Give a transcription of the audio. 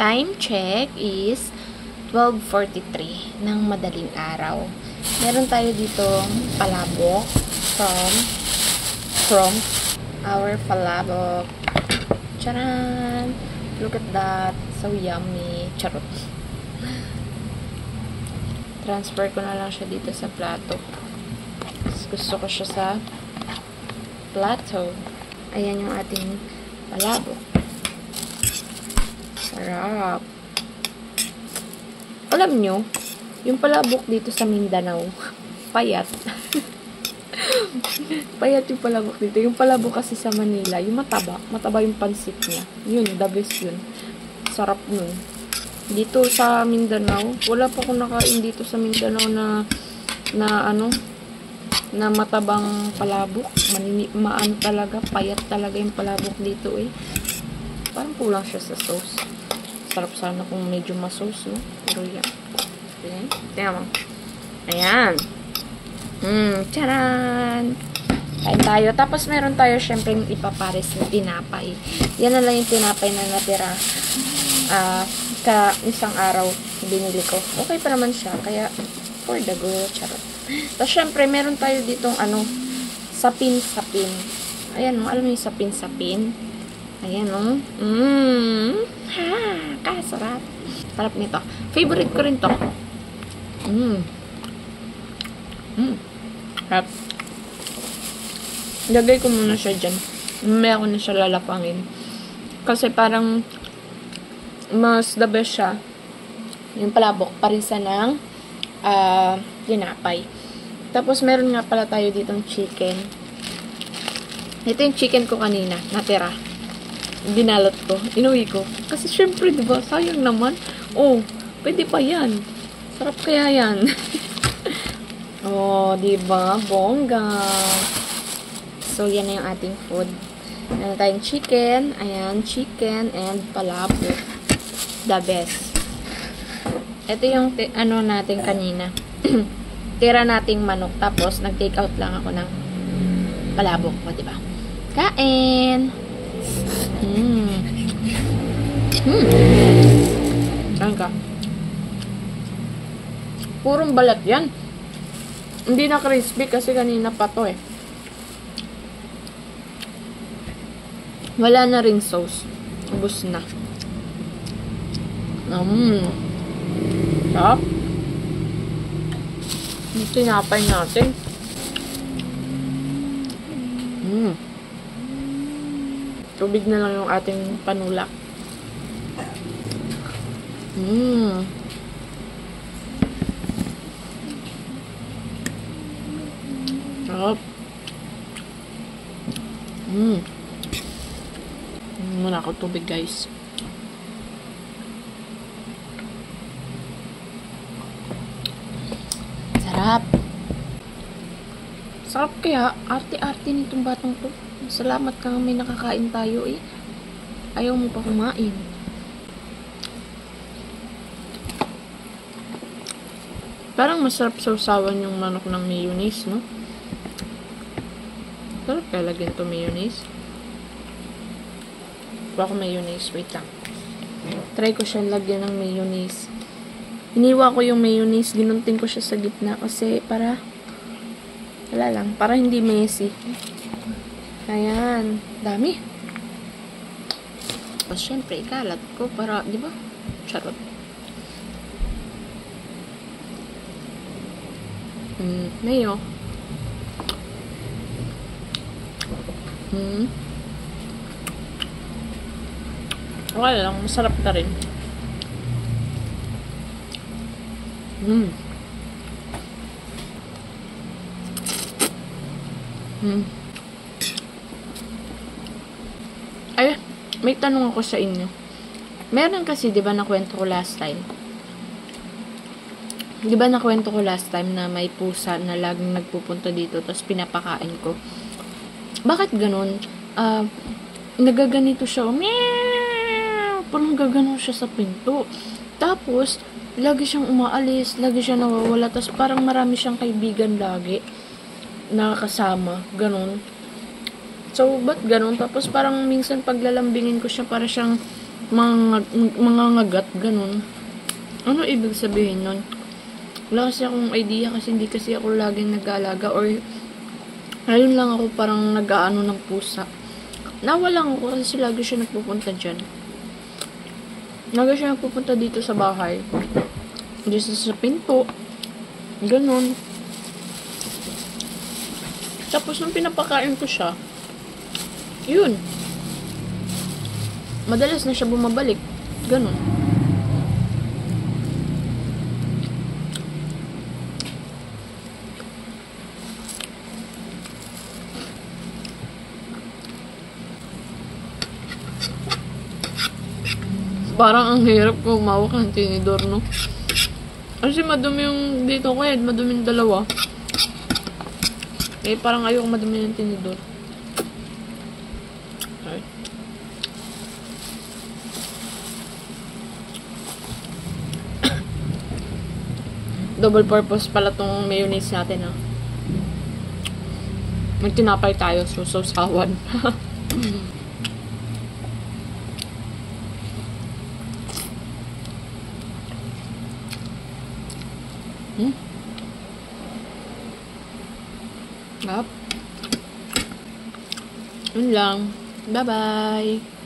Time check is 12:43 ng madaling araw. Meron tayo dito palabok from our palabok. Charan! Look at that. So yummy. Charot. Transfer ko na lang siya dito sa plato. Gusto ko siya sa plato. Ayan yung ating palabok. Sarap. Alam nyo, yung palabok dito sa Mindanao, payat. Payat yung palabok dito. Yung palabok kasi sa Manila, yung mataba. Mataba yung pansit niya. Yun, the best yun. Sarap nun. Dito sa Mindanao, wala pa akong nakain dito sa Mindanao na matabang palabok. Maano talaga, payat talaga yung palabok dito eh. Parang kulang siya sa sauce. Sarap sana kung medyo ma-sauce, no? Pero yan. Okay. Tingnan mo. Ayan. Charan! Kain tayo. Tapos meron tayo syempre yung ipapares na tinapay. Yan na lang yung tinapay na natira. Isang araw binili ko. Okay pa naman siya. Kaya, for the go. Charot. Tapos syempre, meron tayo ditong sapin-sapin. Ayan, alam mo yung sapin-sapin? Ayan, kasarap. Sarap nito. Favorite ko rin to. Sarap. Lagay ko muna siya dyan. May ako na siya lalapangin. Kasi parang mas the best siya. Yung palabok, parisa ng tinapay. Tapos meron nga pala tayo ditong chicken. Ito yung chicken ko kanina, natira. Binalot ko, inuwi ko. Kasi syempre, diba, sayang naman. Oh, pwede pa yan. Sarap kaya yan. Oh, diba, bongga. So, yan na yung ating food. Meron tayong chicken. Ayan, chicken and palabok. The best. Ito yung natin kanina. Tira nating manok. Tapos, nag-take out lang ako ng palabok ko, diba? Kain! Saan ka? Purong balat yan. Hindi na crispy kasi kanina pa to eh. Wala na ring sauce. Ubus na. Sarap. Yung tinapay natin. Tubig na lang yung ating panulak. Sarap. Muna ako tubig, guys. Sarap. Sarap kaya. Arte-arte nitong batang to. Salamat ka nga may nakakain tayo eh. Ayaw mo pa kumain. Parang masarap sausawan yung manok ng mayonnaise, no? Sarap kaya lagyan to mayonnaise. Kuha ko mayonnaise. Wait lang. Try ko siya lagyan ng mayonnaise. Iniwa ko yung mayonnaise. Ginunting ko siya sa gitna kasi para wala lang. Para hindi messy. Ayan. Dami. Tapos, syempre, ikalat ko para, di ba? Charot. Mayo. Okay lang. Masarap na rin. Ay, may tanong ako sa inyo. Meron kasi, di ba, nakwento ko last time? Di ba, nakwento ko last time na may pusa na laging nagpupunta dito tapos pinapakain ko. Bakit ganun? Nagaganito siya. Meow! Parang gaganon siya sa pinto. Tapos, lagi siyang umaalis, lagi siya nawawala. Tapos, parang marami siyang kaibigan lagi nakakasama. Ganon. So, ba't ganun? Tapos, parang minsan paglalambingin ko siya para siyang mga ngagat, ganun. Ano ibig sabihin nun? Wala kasi akong idea kasi hindi kasi ako laging nag-aalaga or ngayon lang ako parang nag-aano ng pusa. Nawalan ako kasi lagi siya nagpupunta dyan. Lagi siya nagpupunta dito sa bahay. Dito sa pinto. Ganun. Tapos nung pinapakain ko siya, yun. Madalas na siya bumabalik. Ganun. Parang ang hirap kung umawak ng tinidor, no? Kasi madumi yung dito ko madumi yung dalawa. Eh, parang ayoko madumi yung tinidor. Okay. Double purpose pala tong mayonnaise natin, ha? May tinapay tayo, so sawan. Yun lang. Bye-bye.